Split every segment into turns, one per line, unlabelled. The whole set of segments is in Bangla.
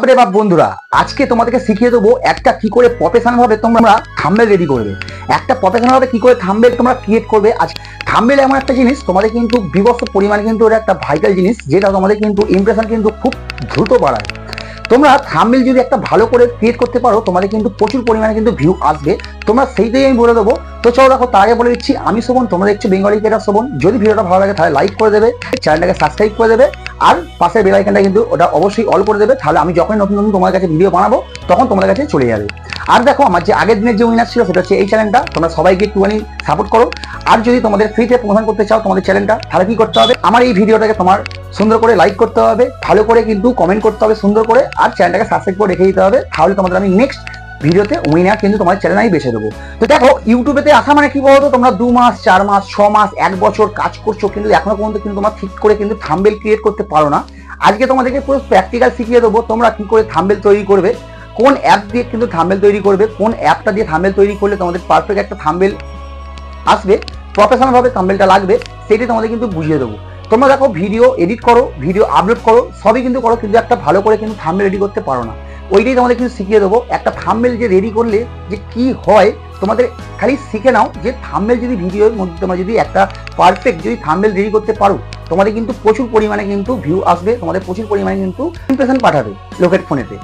আরে বাপ বন্ধুরা, আজকে তোমাদেরকে শিখিয়ে দেবো একটা কি করে প্রফেশনাল ভাবে তোমরা থাম্বনেল রেডি করবে। একটা প্রফেশনাল ভাবে কি করে থাম্বনেল তোমরা ক্রিয়েট করবে। আজ থাম্বনেল এমন একটা জিনিস তোমাদের কিন্তু বিভৎস পরিমাণে কিন্তু এটা একটা ভাইটাল জিনিস, যেটা তোমাদের কিন্তু ইমপ্রেশন কিন্তু খুব দ্রুত বাড়ায়। তোমরা থাম্বনেল যদি একটা ভালো করে ক্রিয়েট করতে পারো, তোমাদের কিন্তু প্রচুর পরিমাণে কিন্তু ভিউ আসবে। তোমরা সেইটাই আমি বলে দেবো। তো চলো দেখো, তার আগে বলে দিচ্ছি, আমি শোভন, তোমরা দেখছো বেঙ্গলি ক্রিয়েটর শোভন। যদি ভিডিওটা ভালো লাগে তাহলে লাইক করে দেবে, চ্যানেলটাকে সাবস্ক্রাইব করে দেবে, আর পাশের বেল আইকনটা কিন্তু ওটা অবশ্যই অল করে দেবে। তাহলে আমি যখনই নতুন নতুন তোমাদের কাছে ভিডিও বানাবো তখন তোমাদের কাছে চলে যাবে। আর দেখো, আমার যে আগের দিনের যে উইনার ছিল সেটা হচ্ছে এই চ্যানেলটা। তোমরা সবাইকে একটুখানি সাপোর্ট করো। আর যদি তোমাদের ফ্রিতে প্রমোশন করতে চাও তোমাদের চ্যানেলটা, তাহলে কি করতে হবে, আমার এই ভিডিওটাকে তোমার সুন্দর করে লাইক করতে হবে, ভালো করে কিন্তু কমেন্ট করতে হবে সুন্দর করে, আর চ্যানেলটাকে সাবস্ক্রাইব করে রেখে দিতে হবে। তাহলে তোমাদের আমি নেক্সট ভিডিওতে উইনার কিন্তু তোমার চ্যানেল আমি বেছে দেবো। তো দেখো, ইউটিউবেতে আসা মানে কি বলতো, তোমরা 2 মাস 4 মাস 6 মাস 1 বছর কাজ করছো, কিন্তু এখনো পর্যন্ত কিন্তু তোমরা ঠিক করে কিন্তু থাম্বনেল ক্রিয়েট করতে পারো না। আজকে তোমাদেরকে পুরো প্র্যাকটিক্যাল শিখিয়ে দেবো তোমরা কি করে থাম্বনেল তৈরি করবে, কোন অ্যাপ দিয়ে কিন্তু থাম্বনেল তৈরি করবে, কোন অ্যাপটা দিয়ে থাম্বনেল তৈরি করলে তোমাদের পারফেক্ট একটা থাম্বনেল আসবে, প্রফেশনাল ভাবে থাম্বনেলটা লাগবে, সেটাই তোমাদের কিন্তু বুঝিয়ে দেবো। তোমরা দেখো, ভিডিও এডিট করো, ভিডিও আপলোড করো, সবই কিন্তু করো, কিন্তু একটা ভালো করে কিন্তু থাম্বনেল রেডি করতে পারো না। ওইটাই তোমাদের কিন্তু শিখিয়ে দেবো। একটা থাম্বনেল যে রেডি করলে যে কি হয়, তোমাদের খালি শিখে নাও যে থাম্বনেল যদি ভিডিওর মধ্যে তোমরা যদি একটা পারফেক্ট যদি থাম্বনেল রেডি করতে পারো, তোমাদের কিন্তু প্রচুর পরিমাণে কিন্তু ভিউ আসবে, তোমাদের প্রচুর পরিমাণে কিন্তু ইমপ্রেশন পাঠাবে লোকের ফোনেতে।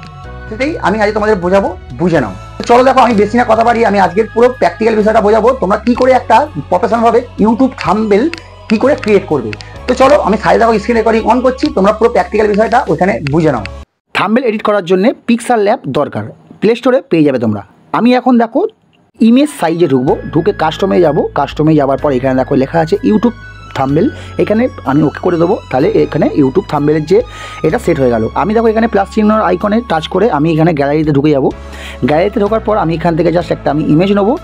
সেটাই আমি আজ তোমাদের বোঝাবো, বুঝে নাও। চলো দেখো, আমি বেশি না কথা বাড়ি, আমি আজকের পুরো প্র্যাকটিক্যাল বিষয়টা বোঝাবো তোমরা কি করে একটা প্রফেশনাল ভাবে ইউটিউব থাম্বনেল কি করে ক্রিয়েট করবে। তো চলো, আমি সাইডে দেখো স্ক্রিন রেকর্ডিং অন করছি, তোমরা পুরো প্র্যাকটিক্যাল বিষয়টা ওখানে বুঝে নাও। থাম্বনেল এডিট করার জন্য পিক্সেল ল্যাব দরকার, প্লে স্টোরে পেয়ে যাবে তোমরা। আমি এখন দেখো ইমেজ সাইজে ঢুকবো, ঢুকে কাস্টমে যাব, কাস্টমে যাওয়ার পর এখানে দেখো লেখা আছে ইউটিউব থাম্বনেল, এখানে আমি ওকে করে দেবো। তাহলে এখানে ইউটিউব থাম্বনেলের যে এটা সেট হয়ে গেল। আমি দেখো এখানে প্লাস চিহ্নর আইকনে টাচ করে আমি এখানে গ্যালারিতে ঢুকে যাব। গ্যালারিতে ঢোকার পর আমি এখান থেকে জাস্ট একটা আমি ইমেজ নেবো।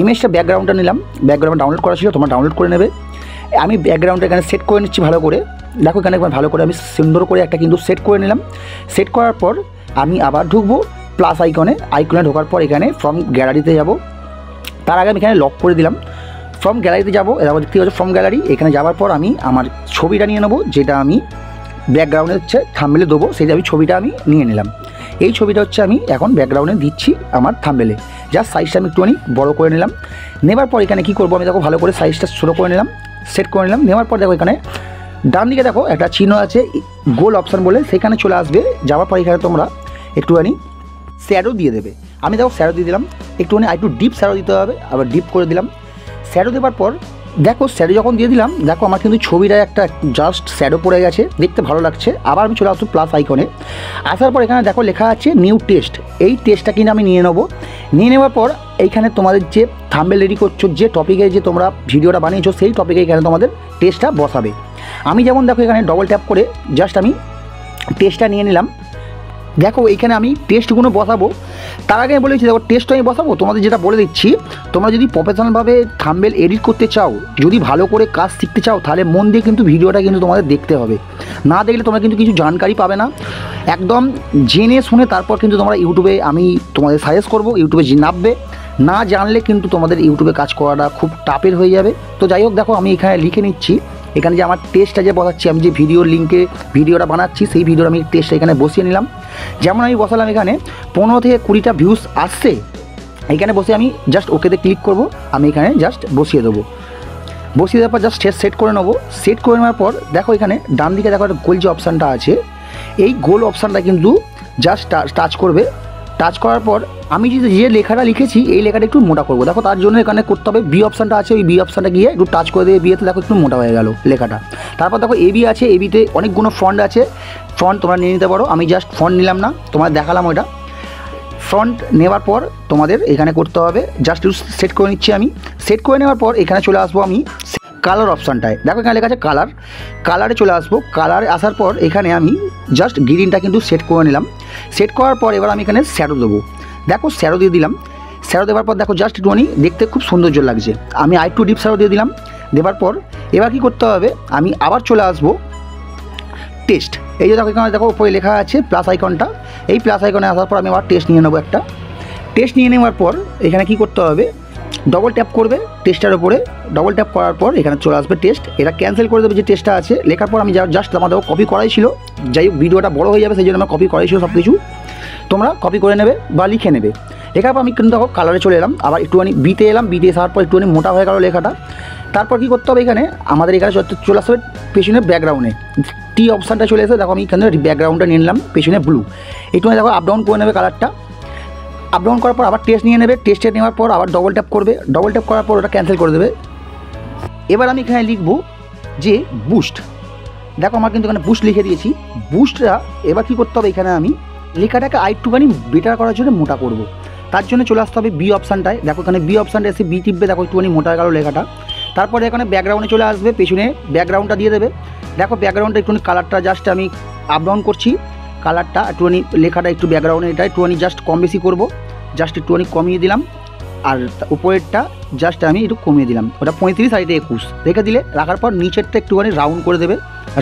ইমেজটা ব্যাকগ্রাউন্ডটা নিলাম, ব্যাকগ্রাউন্ড ডাউনলোড করা ছিল, তোমরা ডাউনলোড করে নেবে। আমি ব্যাকগ্রাউন্ডটা এখানে সেট করে নিচ্ছি ভালো করে। দেখো এখানে ভালো করে আমি সুন্দর করে একটা কিন্তু সেট করে নিলাম। সেট করার পর আমি আবার ঢুকবো প্লাস আইকনে ঢোকার পর এখানে ফ্রম গ্যালারিতে যাব। তার আগে আমি এখানে লক করে দিলাম। ফ্রম গ্যালারিতে যাবো, এবার দেখতে পাচ্ছ ফ্রম গ্যালারি। এখানে যাওয়ার পর আমি আমার ছবিটা নিয়ে নেবো, যেটা আমি ব্যাকগ্রাউন্ডে হচ্ছে থাম্বনেলে দেবো, সেটা আমি ছবিটা আমি নিয়ে নিলাম। এই ছবিটা হচ্ছে আমি এখন ব্যাকগ্রাউন্ডে দিচ্ছি আমার থাম্বনেলে। জাস্ট সাইজটা আমি একটুখানি বড়ো করে নিলাম। নেবার পর এখানে কী করবো, আমি দেখো ভালো করে সাইজটা ছোটো করে নিলাম, সেট করে নিলাম। নেওয়ার পর দেখো এখানে ডান দিকে দেখো একটা চিহ্ন আছে গোল অপশান বলে, সেখানে চলে আসবে। যাওয়ার পর এখানে তোমরা একটুখানি শ্যাডো দিয়ে দেবে। আমি দেখো শ্যাডো দিয়ে দিলাম, একটুখানি একটু ডিপ শ্যাডো দিতে হবে, আবার ডিপ করে দিলাম। শ্যাডো দেওয়ার পর দেখো শ্যাডো যখন দিয়ে দিলাম, দেখো আমার কিন্তু ছবিটা একটা জাস্ট শ্যাডো পড়ে গেছে, দেখতে ভালো লাগছে। আবার আমি চলে আসবো প্লাস আইকনে। আসার পর এখানে দেখো লেখা আছে নিউ টেক্সট, এই টেক্সটটা কিন্তু আমি নিয়ে নেবো। নিয়ে নেওয়ার পর এইখানে তোমাদের যে থাম্বনেল রেডি করছো, যে টপিকে যে তোমরা ভিডিওটা বানিয়েছো, সেই টপিকে এখানে তোমাদের টেক্সটটা বসাবে। আমি যেমন দেখো এখানে ডবল ট্যাপ করে জাস্ট আমি টেক্সটটা নিয়ে নিলাম। দেখো এইখানে আমি টেস্টগুলো বসাবো। তার আগে আমি বলেছি দেখো টেস্ট আমি বসাবো, তোমাদের যেটা বলে দিচ্ছি, তোমরা যদি প্রফেশনালভাবে থাম্বনেল এডিট করতে চাও, যদি ভালো করে কাজ শিখতে চাও, তাহলে মন দিয়ে কিন্তু ভিডিওটা কিন্তু তোমাদের দেখতে হবে। না দেখলে তোমরা কিন্তু কিছু জানকারি পাবে না। একদম জেনে শুনে তারপর কিন্তু তোমরা ইউটিউবে আমি তোমাদের সাজেস্ট করবো, ইউটিউবে নামবে। না জানলে কিন্তু তোমাদের ইউটিউবে কাজ করাটা খুব টাফের হয়ে যাবে। তো যাই হোক, দেখো আমি এখানে লিখে নিচ্ছি, এখানে যে আমার টেস্টটা যে বসাচ্ছি, আমি যে ভিডিওর লিঙ্কে ভিডিওটা বানাচ্ছি, সেই ভিডিওর আমি টেস্টটা এখানে বসিয়ে নিলাম। যেমন আমি বসালাম এখানে 15 থেকে 20টা ভিউস আসছে, এখানে বসে আমি জাস্ট ওকেতে ক্লিক করব। আমি এখানে জাস্ট বসিয়ে দেবো। বসিয়ে দেওয়ার পর জাস্ট সেট করে নেবো। সেট করে নেওয়ার পর দেখো এখানে ডান দিকে দেখো একটা গোল যে অপশানটা আছে, এই গোল অপশানটা কিন্তু জাস্ট টাচ করবে। টাচ করার পর আমি যে লেখাটা লিখেছি, এই লেখাটা একটু মোটা করবো। দেখো তার জন্য এখানে করতে হবে বি অপশানটা আছে, ওই বি অপশানটা গিয়ে একটু টাচ করে দিয়ে বিয়েতে দেখো একটু মোটা হয়ে গেল লেখাটা। তারপর দেখো এবি আছে, এবিতে অনেকগুলো ফন্ট আছে, ফন্ট তোমরা নিয়ে নিতে পারো। আমি জাস্ট ফন্ট নিলাম না, তোমাদের দেখালাম ওইটা। ফন্ট নেওয়ার পর তোমাদের এখানে করতে হবে, জাস্ট সেট করে নিচ্ছি আমি। সেট করে নেওয়ার পর এখানে চলে আসবো আমি কালার অপশানটায়। দেখো এখানে লেখা আছে কালারে চলে আসবো। কালারে আসার পর এখানে আমি জাস্ট গ্রিনটা কিন্তু সেট করে নিলাম। সেট করার পর এবার আমি এখানে শ্যাডো দেবো। দেখো শ্যাডো দিয়ে দিলাম। শ্যাডো দেওয়ার পর দেখো জাস্ট একটুখানি দেখতে খুব সৌন্দর্য লাগছে। আমি আরেকটু ডিপ শ্যাডো দিয়ে দিলাম। দেওয়ার পর এবার কী করতে হবে, আমি আবার চলে আসবো টেস্ট। এই যে দেখো এখানে দেখো উপরে লেখা আছে প্লাস আইকনটা, এই প্লাস আইকনে আসার পর আমি আবার টেস্ট নিয়ে নেবো একটা। টেস্ট নিয়ে নেওয়ার পর এখানে কী করতে হবে, ডবল ট্যাপ করবে টেস্টটার উপরে, ডবল ট্যাপ করার পর এখানে চলে আসবে টেস্ট, এটা ক্যান্সেল করে দেবে যে টেস্টটা আছে। লেখার পর আমি জাস্ট আমাদের কপি করাই ছিল, যাই হোক ভিডিওটা বড় হয়ে যাবে সেই জন্য আমার কপি করাই ছিল সব কিছু, তোমরা কপি করে নেবে বা লিখে নেবে। লেখার পর আমি কিন্তু দেখো কালারে চলে এলাম, আবার একটুখানি বিতে এলাম, বিতে আসার পর একটুখানি মোটা হয়ে গেল লেখাটা। তারপর কী করতে হবে, এখানে আমাদের এখানে চলে আসবে পেছনে ব্যাকগ্রাউন্ডে টি অপশানটা চলে এসে দেখো আমি এখানে ব্যাকগ্রাউন্ডটা নিয়ে নিলাম পেছনে ব্লু, একটুখানি দেখো আপ ডাউন করে নেবে কালারটা। আপ ডাউন করার পর আবার টেস্ট নিয়ে নেবে, টেস্টে নেওয়ার পর আবার ডবল ট্যাপ করবে, ডবল ট্যাপ করার পর ওটা ক্যান্সেল করে দেবে। এবার আমি এখানে লিখবো যে বুস্ট, দেখো আমার কিন্তু এখানে বুস্ট লিখে দিয়েছি। বুস্টটা এবার কী করতে হবে, এখানে আমি লেখাটাকে আরেকটুখানি বেটার করার জন্য মোটা করব, তার জন্য চলে আসতে হবে বি অপশানটায়। দেখো এখানে বি অপশানটা এসে বি টিপবে, দেখো একটুখানি মোটা হয়ে গেল লেখাটা। তারপরে এখানে ব্যাকগ্রাউন্ডে চলে আসবে, পেছনে ব্যাকগ্রাউন্ডটা দিয়ে দেবে। দেখো ব্যাকগ্রাউন্ডটা একটুখানি কালারটা জাস্ট আমি আপ ডাউন করছি, কালারটা একটুখানি লেখাটা একটু ব্যাকগ্রাউন্ডে এটা একটুখানি জাস্ট কম বেশি করবো, জাস্ট একটুখানি কমিয়ে দিলাম। আর উপরেরটা জাস্ট আমি একটু কমিয়ে দিলাম, ওটা 35 আর এটা 21 রেখে দিলে, রাখার পর নিচেরটা একটুখানি রাউন্ড করে দেবে।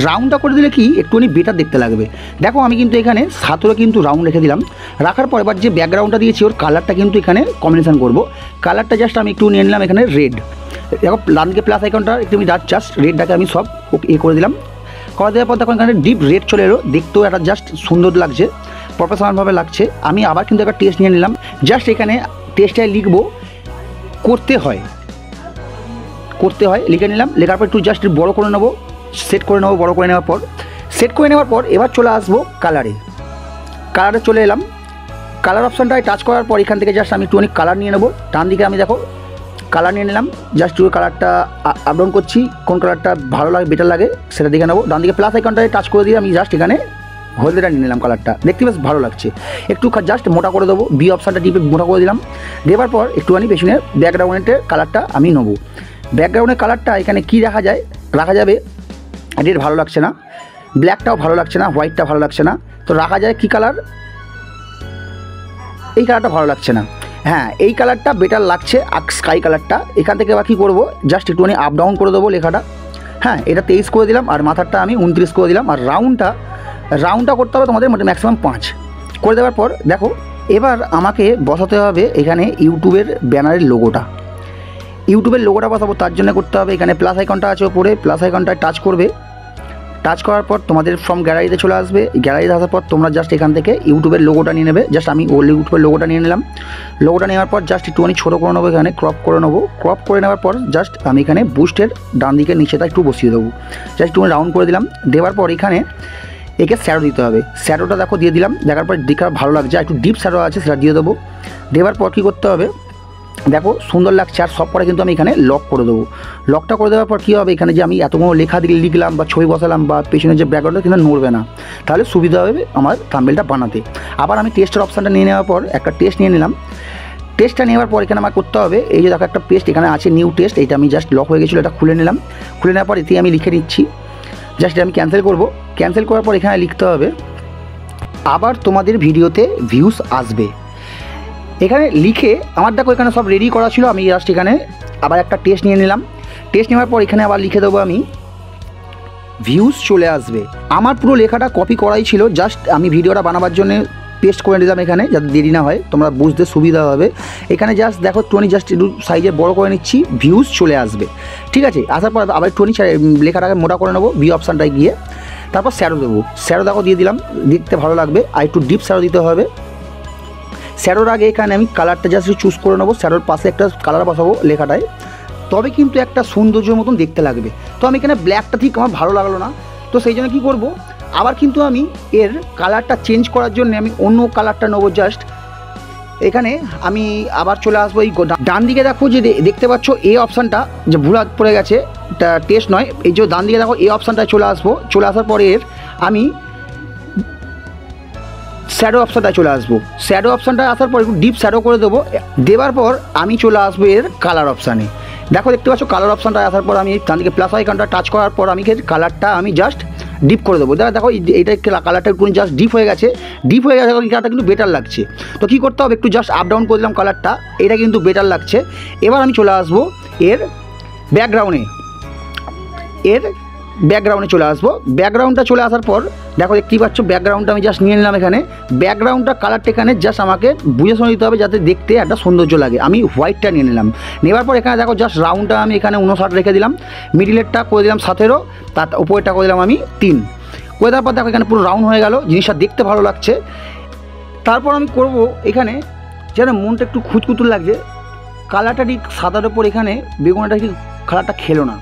রাউন্ডটা করে দিলে কি একটুখানি বেটার দেখতে লাগবে। দেখো আমি কিন্তু এখানে 17 কিন্তু রাউন্ড রেখে দিলাম। রাখার পর এবার যে ব্যাকগ্রাউন্ডটা দিয়েছি ওর কালারটা কিন্তু এখানে কম্বিনেশন করব। কালারটা জাস্ট আমি একটু নিয়ে নিলাম এখানে রেড, দেখো ডানদিকে প্লাস আইকনটা একটু আমি জাস্ট রেডটাকে আমি সব করে দিলাম। করে দেওয়ার পর দেখো এখানে ডিপ রেড চলে এলো, দেখতেও একটা জাস্ট সুন্দর লাগছে, প্রফেশনালভাবে লাগছে। আমি আবার কিন্তু একটা টেস্ট নিয়ে নিলাম, জাস্ট এখানে টেস্টটায় লিখবো করতে হয় লিখে নিলাম। লেখার পর একটু জাস্ট বড় করে নেবো, সেট করে নেবো, বড় করে নেওয়ার পর এবার চলে আসবো কালারে চলে এলাম। কালার অপশানটায় টাচ করার পর এখান থেকে জাস্ট আমি একটুখানি কালার নিয়ে নেবো। ডান দিকে আমি দেখো কালার নিয়ে নিলাম, জাস্ট একটু কালারটা আপ ডাউন করছি, কোন কালারটা ভালো লাগে বেটার লাগে সেটা দেখে নেবো। ডান দিকে প্লাস আইকনটায় টাচ করে দিয়ে আমি জাস্ট এখানে হলদেটা নিয়ে নিলাম, কালারটা দেখতে বেশ ভালো লাগছে। একটু জাস্ট মোটা করে দেবো, বি অপশানটা টিপে মোটা করে দিলাম। দেওয়ার পর একটুখানি পেছনে ব্যাকগ্রাউন্ডের কালারটা আমি নেবো। ব্যাকগ্রাউন্ডের কালারটা এখানে কি রাখা যাবে রেড ভালো লাগছে না, ব্ল্যাকটাও ভালো লাগছে না, হোয়াইটটা ভালো লাগছে না, তো রাখা যায় কি কালার, এই কালারটা ভালো লাগছে না, হ্যাঁ এই কালারটা বেটার লাগছে, স্কাই কালারটা। এখান থেকে আবার কী করবো, জাস্ট একটুখানি আপ ডাউন করে দেবো লেখাটা, হ্যাঁ এটা 23 করে দিলাম, আর মাথারটা আমি 29 করে দিলাম। আর রাউন্ডটা করতে হবে তোমাদের ম্যাক্সিমাম 5 করে দেওয়ার পর দেখো এবার আমাকে বসাতে হবে এখানে ইউটিউবের ব্যানারের লোগোটা বসাবো। তার জন্য করতে হবে এখানে প্লাস আইকনটা আছে ওপরে, প্লাস আইকনটায় টাচ করবে, টাচ করার পর তোমাদের ফ্রম গ্যালারিতে চলে আসবে। গ্যালারিতে আসার পর তোমরা জাস্ট এখান থেকে ইউটিউবের লোগোটা নিয়ে নেবে, জাস্ট আমি ইউটিউবের লোগোটা নিয়ে নিলাম। লোগোটা নেওয়ার পর জাস্ট একটুখানি ছোটো করে নেবো, এখানে ক্রপ করে নেবো। ক্রপ করে নেওয়ার পর জাস্ট আমি এখানে বুস্টের ডান দিকে নিচেটা একটু বসিয়ে দেবো, জাস্ট একটু রাউন্ড করে দিলাম। দেওয়ার পর এখানে একে শ্যাডো দিতে হবে, শ্যাডোটা দেখো দিয়ে দিলাম। দেখার পর দেখা ভালো লাগছে, একটু ডিপ শ্যাডো আছে সেটা দিয়ে দেবো। দেওয়ার পর কী করতে হবে, দেখো সুন্দর লাগছে। আর সব পরে কিন্তু আমি এখানে লক করে দেবো। লকটা করে দেওয়ার পর কী হবে, এখানে যে আমি এতগুলো লেখা লিখলাম বা ছবি বসালাম বা পেছনে যে ব্যাকগ্রাউন্ডটা কিন্তু নড়বে না, তাহলে সুবিধা হবে আমার থাম্বনেলটা বানাতে। আবার আমি টেস্টের অপশানটা নিয়ে নেওয়ার পর একটা টেস্ট নিয়ে নিলাম। টেস্টটা নেওয়ার পর এখানে আমার করতে হবে, এই যে দেখো একটা পেস্ট এখানে আছে নিউ টেস্ট, এটা আমি জাস্ট লক হয়ে গেছিলো, এটা খুলে নিলাম। খুলে নেওয়ার পর এতে আমি লিখে নিচ্ছি, জাস্ট আমি ক্যান্সেল করব। ক্যান্সেল করার পর এখানে লিখতে হবে আবার তোমাদের ভিডিওতে ভিউজ আসবে। এখানে লিখে আমার দেখো এখানে সব রেডি করা ছিল, আমি জাস্ট এখানে আবার একটা টেস্ট নিয়ে নিলাম। টেস্ট নেওয়ার পর এখানে আবার লিখে দেবো আমি ভিউজ চলে আসবে। আমার পুরো লেখাটা কপি করাই ছিল, জাস্ট আমি ভিডিওটা বানাবার জন্য পেস্ট করে নিলাম এখানে, যাতে দেরি না হয়, তোমরা বুঝতে সুবিধা হবে। এখানে জাস্ট দেখো একটুখানি জাস্ট একটু সাইজে বড় করে নিচ্ছি, ভিউজ চলে আসবে, ঠিক আছে। আসার পর আবার একটুখানি লেখাটাকে মোটা করে নেবো, বি অপশানটায় গিয়ে তারপর শ্যাডো দেবো। শ্যাডো দেখো দিয়ে দিলাম, দেখতে ভালো লাগবে। আর একটু ডিপ শ্যাডো দিতে হবে। শ্যাডোর আগে এখানে আমি কালারটা জাস্ট চুজ করে নেবো, শ্যাডোর পাশে একটা কালার বসাবো লেখাটায়, তবে কিন্তু একটা সৌন্দর্যের মতন দেখতে লাগবে। তো আমি এখানে ব্ল্যাকটা ঠিক আমার ভালো লাগলো না, তো সেই জন্য কী করবো, আবার কিন্তু আমি এর কালারটা চেঞ্জ করার জন্য আমি অন্য কালারটা নেবো। জাস্ট এখানে আমি আবার চলে আসবো, এই ডান দিকে দেখো যে দেখতে পাচ্ছ এই অপশানটা যে ভুলা পড়ে গেছে, এটা টেস্ট নয়, এই যে ডান দিকে দেখো এই অপশানটায় চলে আসবো। চলে আসার পরে এর আমি শ্যাডো অপশানটায় চলে আসবো। শ্যাডো অপশানটায় আসার পর একটু ডিপ শ্যাডো করে দেবো। দেওয়ার পর আমি চলে আসবো এর কালার অপশানে। দেখো দেখতে পাচ্ছ কালার অপশানটায় আসার পর আমি ডান দিকে প্লাস আইকনটা টাচ করার পর আমি কালারটা আমি জাস্ট ডিপ করে দেবো। দেখো এইটা কালারটা একটু জাস্ট ডিপ হয়ে গেছে, কালারটা কিন্তু বেটার লাগছে। তো কী করতে হবে, একটু জাস্ট আপ ডাউন করে দিলাম কালারটা, এটা কিন্তু বেটার লাগছে। এবার আমি চলে আসবো এর ব্যাকগ্রাউন্ডে। এর
ব্যাকগ্রাউন্ডে চলে আসবো। ব্যাকগ্রাউন্ডটা চলে আসার পর দেখো দেখতেই পাচ্ছ ব্যাকগ্রাউন্ডটা আমি জাস্ট নিয়ে নিলাম। এখানে ব্যাকগ্রাউন্ডটা কালারটা এখানে জাস্ট আমাকে বুঝে শুনে দিতে হবে যাতে দেখতে একটা সৌন্দর্য লাগে। আমি হোয়াইটটা নিয়ে নিলাম। নেওয়ার পর এখানে দেখো জাস্ট রাউন্ডটা আমি এখানে 59 রেখে দিলাম, মিডিলেরটা করে দিলাম 17, তার উপরেরটা করে দিলাম আমি 3 করে দেওয়ার পর দেখো এখানে পুরো রাউন্ড হয়ে গেল, জিনিসটা দেখতে ভালো লাগছে। তারপর আমি করব এখানে যেন মনটা একটু খুঁতখুতুর লাগছে, কালারটা ঠিক সাদার ওপর এখানে বেগুনটা ঠিক কালারটা খেলো না।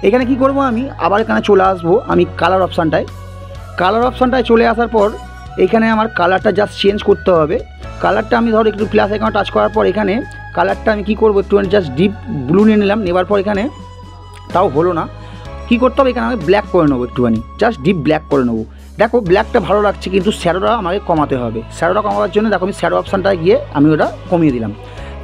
এখানে কি করব আমি আবার এখানে চলে আসবো আমি কালার অপশানটায় চলে আসার পর এখানে আমার কালারটা জাস্ট চেঞ্জ করতে হবে। কালারটা আমি ধরো একটু প্লাস আইকনে টাচ করার পর এখানে কালারটা আমি কি করব একটু জাস্ট ডিপ ব্লু নিয়ে নিলাম। নেবার পর এখানে তাও হলো না, কী করতে হবে এখানে আমি ব্ল্যাক করে নেবো, একটুখানি জাস্ট ডিপ ব্ল্যাক করে নেবো। দেখো ব্ল্যাকটা ভালো লাগছে কিন্তু শ্যাডোটা আমাকে কমাতে হবে। শ্যাডোটা কমাবার জন্য দেখো আমি শ্যাডো অপশানটায় গিয়ে আমি ওটা কমিয়ে দিলাম।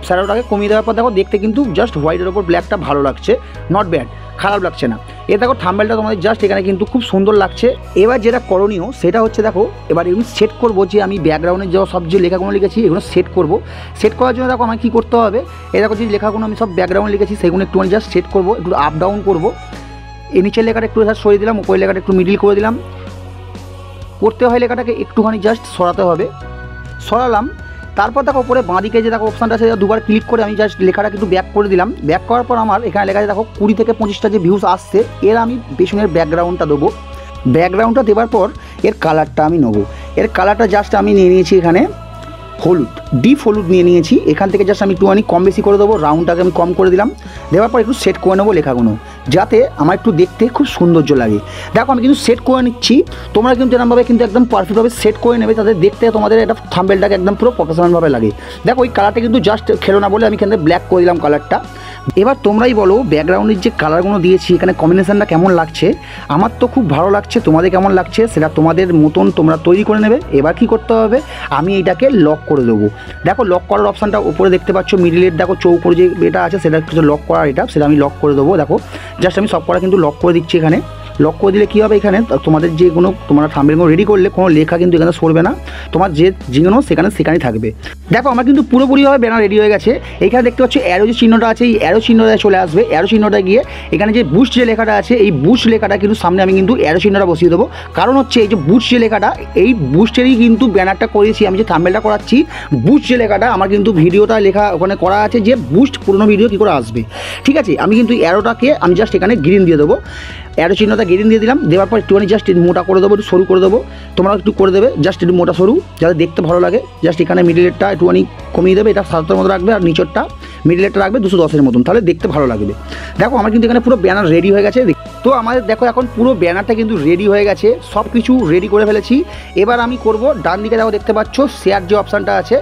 শ্যাডোটাকে কমিয়ে দেওয়ার পর দেখো দেখতে কিন্তু জাস্ট হোয়াইটের ওপর ব্ল্যাকটা ভালো লাগছে, নট ব্যাড, খারাপ লাগছে না। দেখো থাম্বনেলটা তোমাদের জাস্ট এখানে কিন্তু খুব সুন্দর লাগছে। এবার যেটা করণীয় সেটা হচ্ছে দেখো এবার এগুলো সেট করবো, যে আমি ব্যাকগ্রাউন্ডে যে সব যে লেখাগুলো লিখেছি এগুলো সেট করব। সেট করার জন্য দেখো আমাকে কী করতে হবে, দেখো যে লেখাগুলো আমি সব ব্যাকগ্রাউন্ডে লিখেছি সেগুলো একটুখানি জাস্ট সেট করবো, একটু আপ ডাউন করবো। এই নিচের লেখাটা একটু জাস্ট সরিয়ে দিলাম, উপরের লেখাটা একটু মিডিল করে দিলাম। করতে হয় লেখাটাকে একটুখানি জাস্ট সরাতে হবে, সরালাম। তারপর দেখো উপরে বাঁদিকে যে দেখো অপশানটা আছে দুবার ক্লিক করে আমি জাস্ট লেখাটা কিন্তু ব্যাক করে দিলাম। ব্যাক করার পর আমার এখানে লেখা আছে দেখো 20 থেকে 25টা যে ভিউজ আসছে, এর আমি পেছনের ব্যাকগ্রাউন্ডটা দেবো। ব্যাকগ্রাউন্ডটা দেওয়ার পর এর কালারটা আমি নেবো। এর কালারটা জাস্ট আমি নিয়ে নিয়েছি এখানে হলুদ, ডিপ হলুদ নিয়ে নিয়েছি। এখান থেকে জাস্ট আমি একটুখানি কম বেশি করে দেবো, রাউন্ডটাকে আমি কম করে দিলাম। দেওয়ার পর একটু সেট করে নেবো লেখাগুলো যাতে আমার একটু দেখতে খুব সৌন্দর্য লাগে। দেখো আমি কিন্তু সেট করে নিচ্ছি, তোমরা কিন্তু এরকমভাবে কিন্তু একদম পারফেক্টভাবে সেট করে নেবে যাতে দেখতে তোমাদের এটা থাম্বনেলটাকে একদম পুরো প্রফেশনালভাবে লাগে। দেখো ওই কালারটা কিন্তু জাস্ট খেলো না বলে আমি এখানে ব্ল্যাক করে দিলাম কালারটা। এবার তোমরাই বলো ব্যাকগ্রাউন্ডের যে কালারগুলো দিয়েছি এখানে কম্বিনেশানটা কেমন লাগছে। আমার তো খুব ভালো লাগছে, তোমাদের কেমন লাগছে সেটা তোমাদের মতন তোমরা তৈরি করে নেবে। এবার কি করতে হবে, আমি এটাকে লক করে দেবো। দেখো লক করার অপশানটা উপরে দেখতে পাচ্ছ, মিডিলের দেখো চৌকোর যে এটা আছে সেটা কিছু লক করার, এটা সেটা আমি লক করে দেবো। দেখো জাস্ট আমি সব করা কিন্তু লক করে দিচ্ছি। এখানে লক করে দিলে কী হবে, এখানে তোমাদের যেগুলো তোমরা থাম্বনেলগুলো রেডি করলে কোনো লেখা কিন্তু এখানে সরবে না, তোমার যে যেগুলো সেখানেই থাকবে। দেখো আমার কিন্তু পুরোপুরিভাবে ব্যানার রেডি হয়ে গেছে। এখানে দেখতে পাচ্ছ অ্যারো যে চিহ্নটা আছে, এই অ্যারো চিহ্নটা চলে আসবে। অ্যারো চিহ্নটা গিয়ে এখানে যে বুস্ট যে লেখাটা আছে এই বুস্ট লেখাটা কিন্তু সামনে আমি কিন্তু অ্যারো চিহ্নটা বসিয়ে দেবো। কারণ হচ্ছে এই যে বুস্ট যে লেখাটা, এই বুস্টেরই কিন্তু ব্যানারটা করেছি আমি, যে থাম্বনেলটা করাচ্ছি বুস্ট যে লেখাটা আমার কিন্তু ভিডিওটা লেখা ওখানে করা আছে যে বুস্ট পুরনো ভিডিও কী করে আসবে। ঠিক আছে, আমি কিন্তু অ্যারোটাকে আমি জাস্ট এখানে গ্রিন দিয়ে দেবো। অ্যারো চিহ্নটা গ্রিন দিয়ে দিলাম। দেওয়ার পর একটুখানি জাস্ট মোটা করে দেবো, একটু সরু করে দেবো। তোমরা একটু করে দেবে জাস্ট একটু মোটা সরু যাতে দেখতে ভালো লাগে। জাস্ট এখানে মিডিলেরটা একটুখানি কমিয়ে দেবে, এটা 700 মতো রাখবে, আর নিচেরটা মিডিলেরটা রাখবে 210-এর মতন, তাহলে দেখতে ভালো লাগবে। দেখো আমার কিন্তু এখানে পুরো ব্যানার রেডি হয়ে গেছে। তো আমাদের দেখো এখন পুরো ব্যানারটা কিন্তু রেডি হয়ে গেছে, সব কিছু রেডি করে ফেলেছি। এবার আমি করব ডান দিকে দেখো দেখতে পাচ্ছ শেয়ার যে অপশানটা আছে,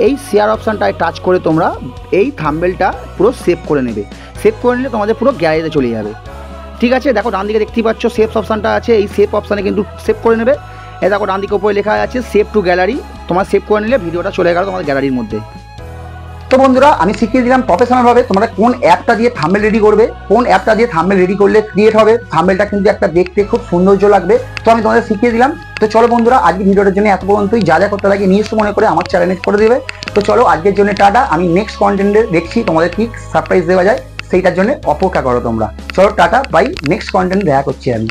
এই শেয়ার অপশানটায় টাচ করে তোমরা এই থাম্বনেলটা পুরো সেভ করে নেবে। সেভ করে নিলে তোমাদের পুরো গ্যালারিতে চলে যাবে। ঠিক আছে, দেখো ডান দিকে দেখতেই পাচ্ছ সেভ অপশানটা আছে, এই সেভ অপশানে কিন্তু সেভ করে নেবে। এই দেখো ডান দিকে উপরে লেখা আছে সেভ টু গ্যালারি, তোমার সেভ করে নিলে ভিডিওটা চলে গেল তোমাদের গ্যালারির মধ্যে।
তো বন্ধুরা আমি শিখিয়ে দিলাম প্রফেশনালভাবে তোমরা কোন অ্যাপটা দিয়ে থাম্বনেল রেডি করবে, কোন অ্যাপটা দিয়ে থাম্বনেল রেডি করলে ক্রিয়েট হবে, থাম্বনেলটা কিন্তু একটা দেখতে খুব সৌন্দর্য লাগবে। তো আমি তোমাদের শিখিয়ে দিলাম। তো চলো বন্ধুরা আজকে ভিডিওটার জন্য এত পর্যন্তই। যা যা করতে লাগে নিজস্ব মনে করে আমার চ্যানেল করে দেবে। তো চলো আজকের জন্য টাটা। আমি নেক্সট কন্টেন্টে দেখছি তোমাদের কি সারপ্রাইজ দেওয়া যায়, সেইটার জন্য অপেক্ষা করো তোমরা। চলো টাটা বাই, নেক্সট কন্টেন্ট দেখা করছি আমি।